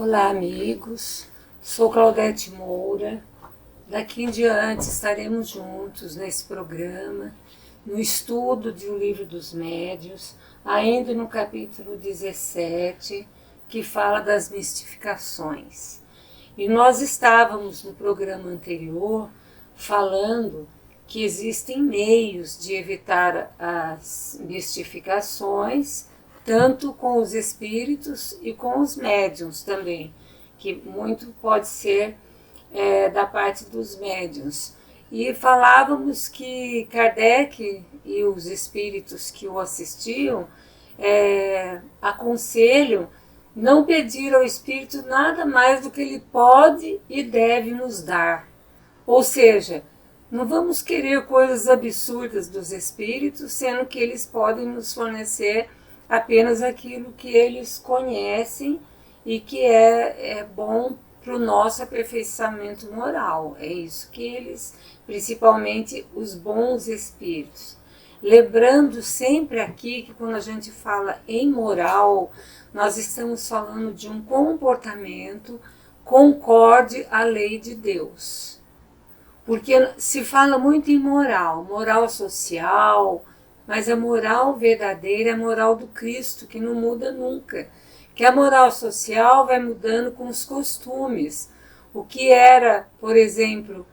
Olá, amigos. Sou Claudete Moura. Daqui em diante estaremos juntos nesse programa, no estudo de O Livro dos Médiuns, ainda no capítulo 17, que fala das mistificações. E nós estávamos no programa anterior falando que existem meios de evitar as mistificações, tanto com os espíritos e com os médiuns também, que muito pode ser da parte dos médiuns. E falávamos que Kardec e os espíritos que o assistiam aconselham não pedir ao espírito nada mais do que ele pode e deve nos dar. Ou seja, não vamos querer coisas absurdas dos espíritos, sendo que eles podem nos fornecer apenas aquilo que eles conhecem e que é bom para o nosso aperfeiçoamento moral. É isso que eles, principalmente os bons espíritos. Lembrando sempre aqui que quando a gente fala em moral, nós estamos falando de um comportamento concorde à lei de Deus. Porque se fala muito em moral social, mas a moral verdadeira é a moral do Cristo, que não muda nunca. Que a moral social vai mudando com os costumes. O que era, por exemplo,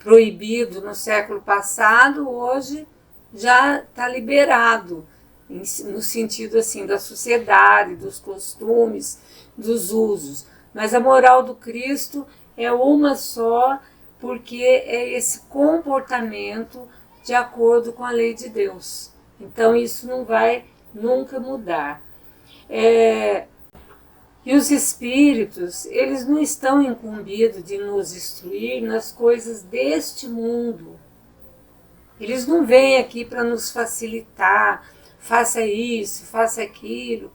proibido no século passado, hoje já está liberado, no sentido assim da sociedade, dos costumes, dos usos. Mas a moral do Cristo é uma só, porque é esse comportamento de acordo com a lei de Deus. Então isso não vai nunca mudar. E os espíritos, eles não estão incumbidos de nos instruir nas coisas deste mundo. Eles não vêm aqui para nos facilitar, faça isso, faça aquilo,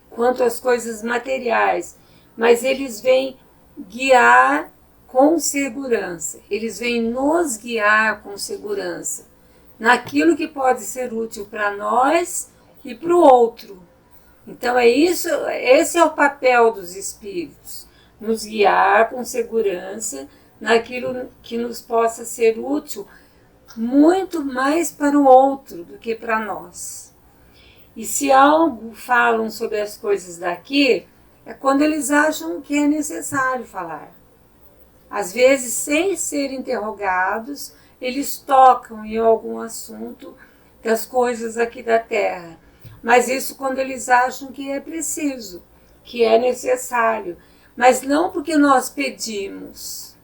quanto às coisas materiais. Mas eles vêm guiar com segurança, eles vêm nos guiar com segurança, naquilo que pode ser útil para nós e para o outro. Então é isso, esse é o papel dos espíritos, nos guiar com segurança naquilo que nos possa ser útil muito mais para o outro do que para nós. E se algo falam sobre as coisas daqui, é quando eles acham que é necessário falar. Às vezes, sem ser interrogados, eles tocam em algum assunto das coisas aqui da Terra. Mas isso quando eles acham que é preciso, que é necessário. Mas não porque nós pedimos.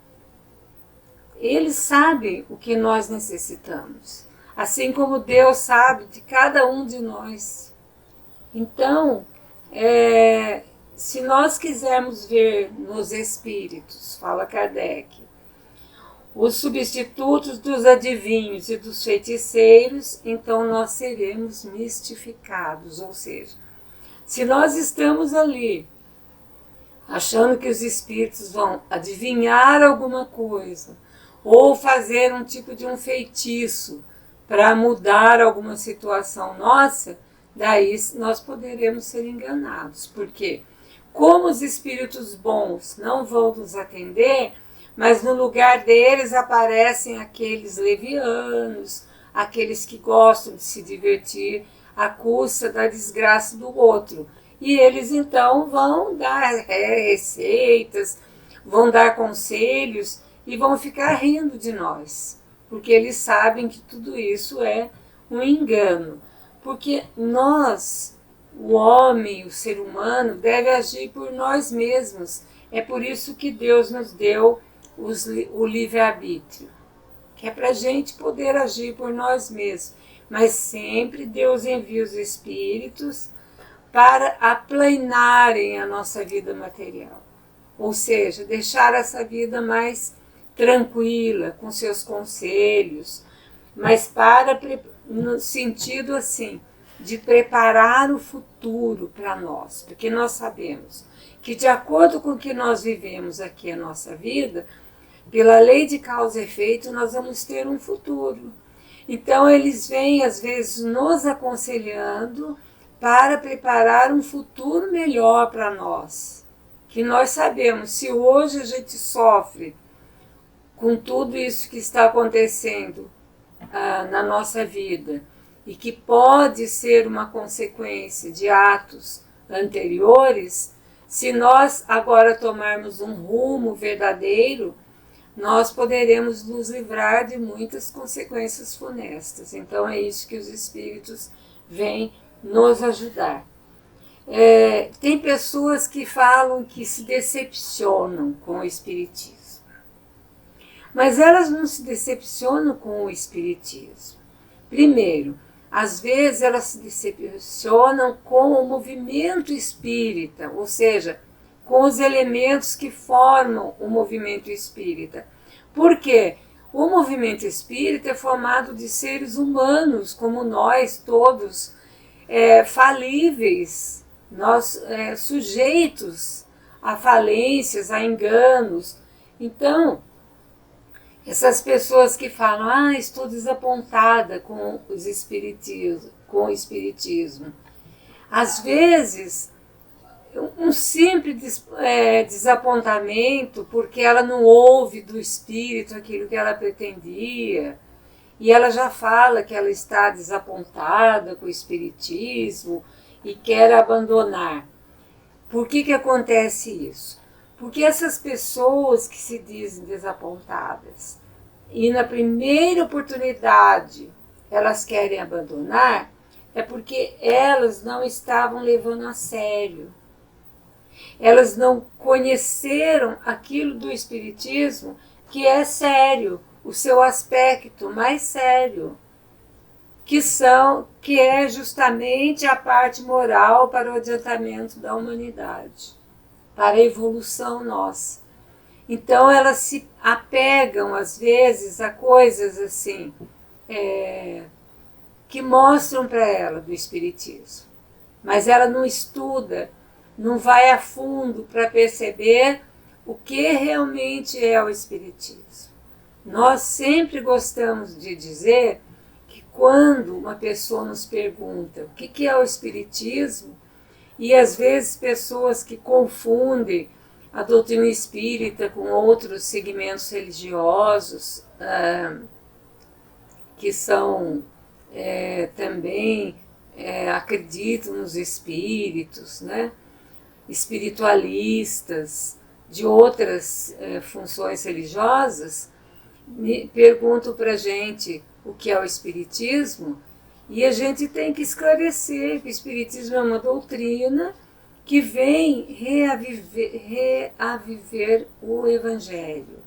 Eles sabem o que nós necessitamos. Assim como Deus sabe de cada um de nós. Então, se nós quisermos ver nos espíritos, fala Kardec, os substitutos dos adivinhos e dos feiticeiros, então nós seremos mistificados. Ou seja, se nós estamos ali achando que os espíritos vão adivinhar alguma coisa ou fazer um tipo de um feitiço para mudar alguma situação nossa, daí nós poderemos ser enganados. Porque como os espíritos bons não vão nos atender, mas no lugar deles aparecem aqueles levianos, aqueles que gostam de se divertir à custa da desgraça do outro. E eles então vão dar receitas, vão dar conselhos e vão ficar rindo de nós, porque eles sabem que tudo isso é um engano. Porque nós, o homem, o ser humano, deve agir por nós mesmos. É por isso que Deus nos deu o livre-arbítrio, que é para a gente poder agir por nós mesmos. Mas sempre Deus envia os espíritos para aplanarem a nossa vida material. Ou seja, deixar essa vida mais tranquila, com seus conselhos, mas no sentido assim, de preparar o futuro para nós, porque nós sabemos que de acordo com o que nós vivemos aqui a nossa vida, pela lei de causa e efeito, nós vamos ter um futuro. Então eles vêm às vezes nos aconselhando para preparar um futuro melhor para nós, que nós sabemos, se hoje a gente sofre com tudo isso que está acontecendo na nossa vida, e que pode ser uma consequência de atos anteriores, se nós agora tomarmos um rumo verdadeiro, nós poderemos nos livrar de muitas consequências funestas. Então é isso que os espíritos vêm nos ajudar. Tem pessoas que falam que se decepcionam com o espiritismo. Mas elas não se decepcionam com o espiritismo. Primeiro, às vezes elas se decepcionam com o movimento espírita, ou seja, com os elementos que formam o movimento espírita. Por quê? O movimento espírita é formado de seres humanos, como nós todos, falíveis, nós sujeitos a falências, a enganos. Então, essas pessoas que falam, estou desapontada com o espiritismo. Às vezes, um simples desapontamento, porque ela não ouve do espírito aquilo que ela pretendia, e ela já fala que ela está desapontada com o espiritismo e quer abandonar. Por que acontece isso? Porque essas pessoas que se dizem desapontadas e na primeira oportunidade elas querem abandonar, é porque elas não estavam levando a sério. Elas não conheceram aquilo do espiritismo que é sério, o seu aspecto mais sério, que é justamente a parte moral para o adiantamento da humanidade, para a evolução nossa. Então elas se apegam às vezes a coisas assim que mostram para ela do espiritismo, mas ela não estuda, não vai a fundo para perceber o que realmente é o espiritismo. Nós sempre gostamos de dizer que quando uma pessoa nos pergunta o que é o espiritismo, e às vezes pessoas que confundem a doutrina espírita com outros segmentos religiosos, que são também acreditam nos espíritos, né? Espiritualistas de outras funções religiosas, perguntam para a gente o que é o espiritismo, e a gente tem que esclarecer que o espiritismo é uma doutrina que vem reaviver o evangelho.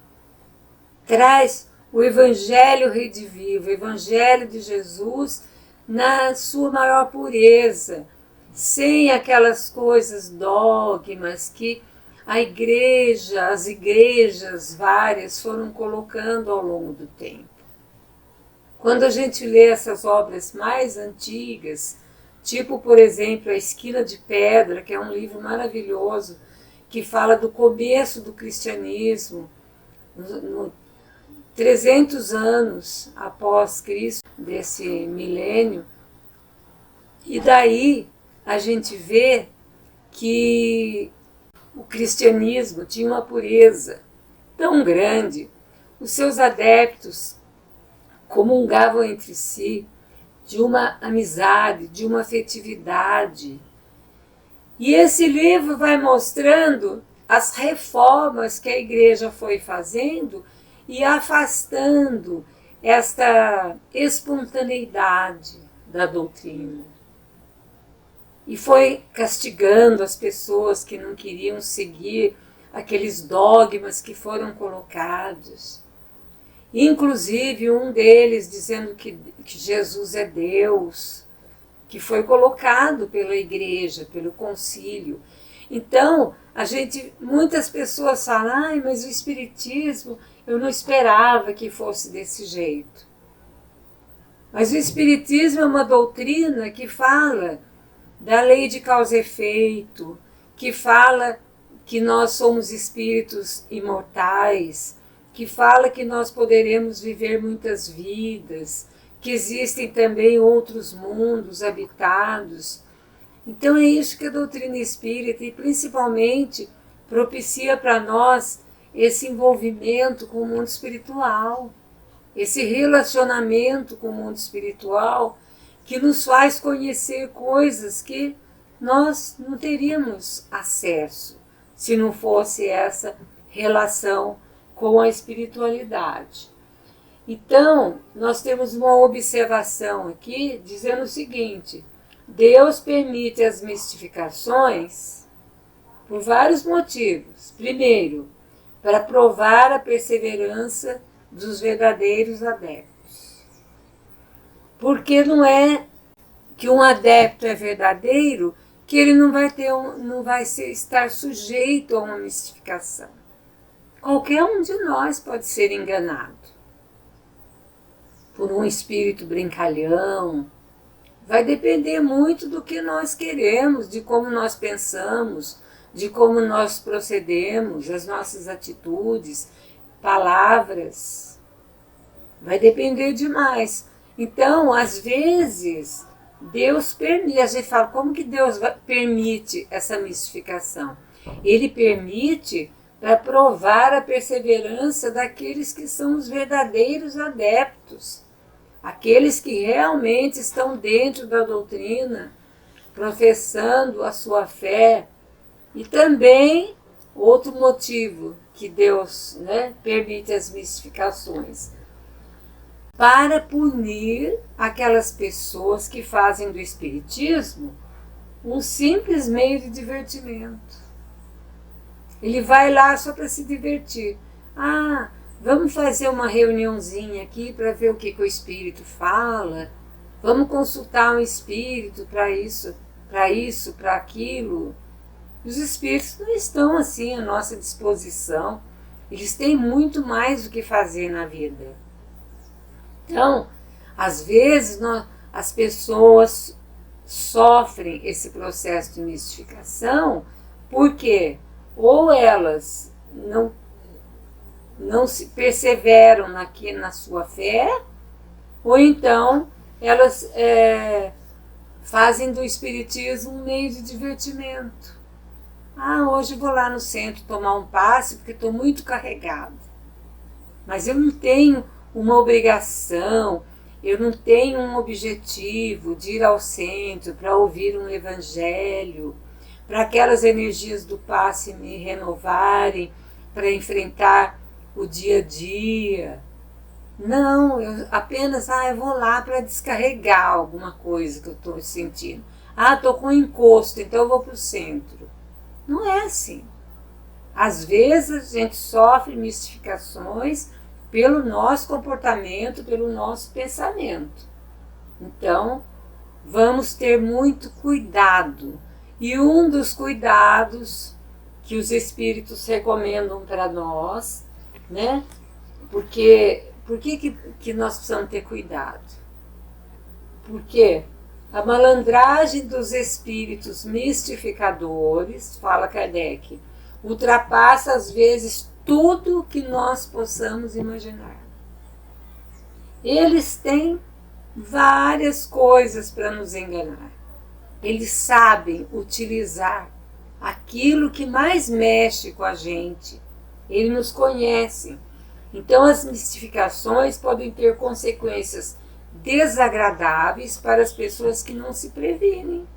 Traz o evangelho redivivo, o evangelho de Jesus na sua maior pureza, sem aquelas coisas dogmas que as igrejas várias foram colocando ao longo do tempo. Quando a gente lê essas obras mais antigas, tipo, por exemplo, A Esquina de Pedra, que é um livro maravilhoso, que fala do começo do cristianismo, 300 anos após Cristo, desse milênio, e daí a gente vê que o cristianismo tinha uma pureza tão grande, os seus adeptos comungavam entre si de uma amizade, de uma afetividade. E esse livro vai mostrando as reformas que a igreja foi fazendo e afastando esta espontaneidade da doutrina. E foi castigando as pessoas que não queriam seguir aqueles dogmas que foram colocados. Inclusive um deles dizendo que Jesus é Deus, que foi colocado pela igreja, pelo concílio. Então, muitas pessoas falam, mas o espiritismo, eu não esperava que fosse desse jeito. Mas o espiritismo é uma doutrina que fala da lei de causa e efeito, que fala que nós somos espíritos imortais, que fala que nós poderemos viver muitas vidas, que existem também outros mundos habitados. Então é isso que a doutrina espírita, e principalmente propicia para nós esse envolvimento com o mundo espiritual, esse relacionamento com o mundo espiritual que nos faz conhecer coisas que nós não teríamos acesso se não fosse essa relação com a espiritualidade. Então, nós temos uma observação aqui dizendo o seguinte: Deus permite as mistificações por vários motivos. Primeiro, para provar a perseverança dos verdadeiros adeptos. Porque não é que um adepto é verdadeiro que ele não vai estar sujeito a uma mistificação. Qualquer um de nós pode ser enganado por um espírito brincalhão. Vai depender muito do que nós queremos, de como nós pensamos, de como nós procedemos, as nossas atitudes, palavras. Vai depender demais. Então, às vezes, Deus permite. A gente fala, como que Deus permite essa mistificação? Ele permite para provar a perseverança daqueles que são os verdadeiros adeptos, aqueles que realmente estão dentro da doutrina, professando a sua fé. E também, outro motivo que Deus, permite as mistificações, para punir aquelas pessoas que fazem do espiritismo um simples meio de divertimento. Ele vai lá só para se divertir. Vamos fazer uma reuniãozinha aqui para ver o que o espírito fala. Vamos consultar um espírito para isso, para aquilo. Os espíritos não estão assim à nossa disposição. Eles têm muito mais o que fazer na vida. Então, às vezes, as pessoas sofrem esse processo de mistificação porque ou elas não se perseveram na sua fé, ou então elas fazem do espiritismo um meio de divertimento. Hoje vou lá no centro tomar um passe porque estou muito carregado. Mas eu não tenho uma obrigação, eu não tenho um objetivo de ir ao centro para ouvir um evangelho, para aquelas energias do passe me renovarem, para enfrentar o dia a dia. Não, eu apenas, eu vou lá para descarregar alguma coisa que eu estou sentindo. Estou com encosto, então eu vou para o centro. Não é assim. Às vezes a gente sofre mistificações pelo nosso comportamento, pelo nosso pensamento. Então, vamos ter muito cuidado. E um dos cuidados que os espíritos recomendam para nós, por que nós precisamos ter cuidado? Porque a malandragem dos espíritos mistificadores, fala Kardec, ultrapassa às vezes tudo que nós possamos imaginar. Eles têm várias coisas para nos enganar. Eles sabem utilizar aquilo que mais mexe com a gente. Eles nos conhecem. Então as mistificações podem ter consequências desagradáveis para as pessoas que não se previnem.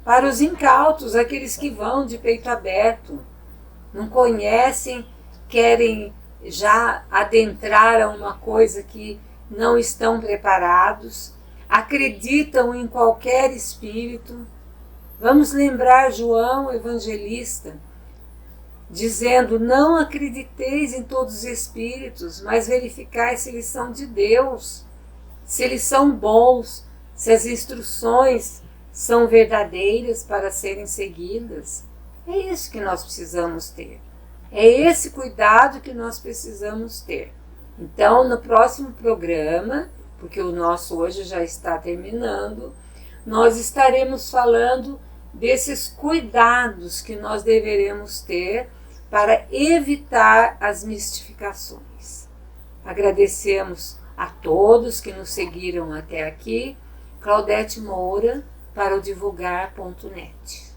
Para os incautos, aqueles que vão de peito aberto, não conhecem, querem já adentrar a uma coisa que não estão preparados, acreditam em qualquer espírito. Vamos lembrar João Evangelista, dizendo, não acrediteis em todos os espíritos, mas verificai se eles são de Deus, se eles são bons, se as instruções são verdadeiras para serem seguidas. É isso que nós precisamos ter. É esse cuidado que nós precisamos ter. Então, no próximo programa, porque o nosso hoje já está terminando, nós estaremos falando desses cuidados que nós deveremos ter para evitar as mistificações. Agradecemos a todos que nos seguiram até aqui. Claudete Moura, para o divulgar.net.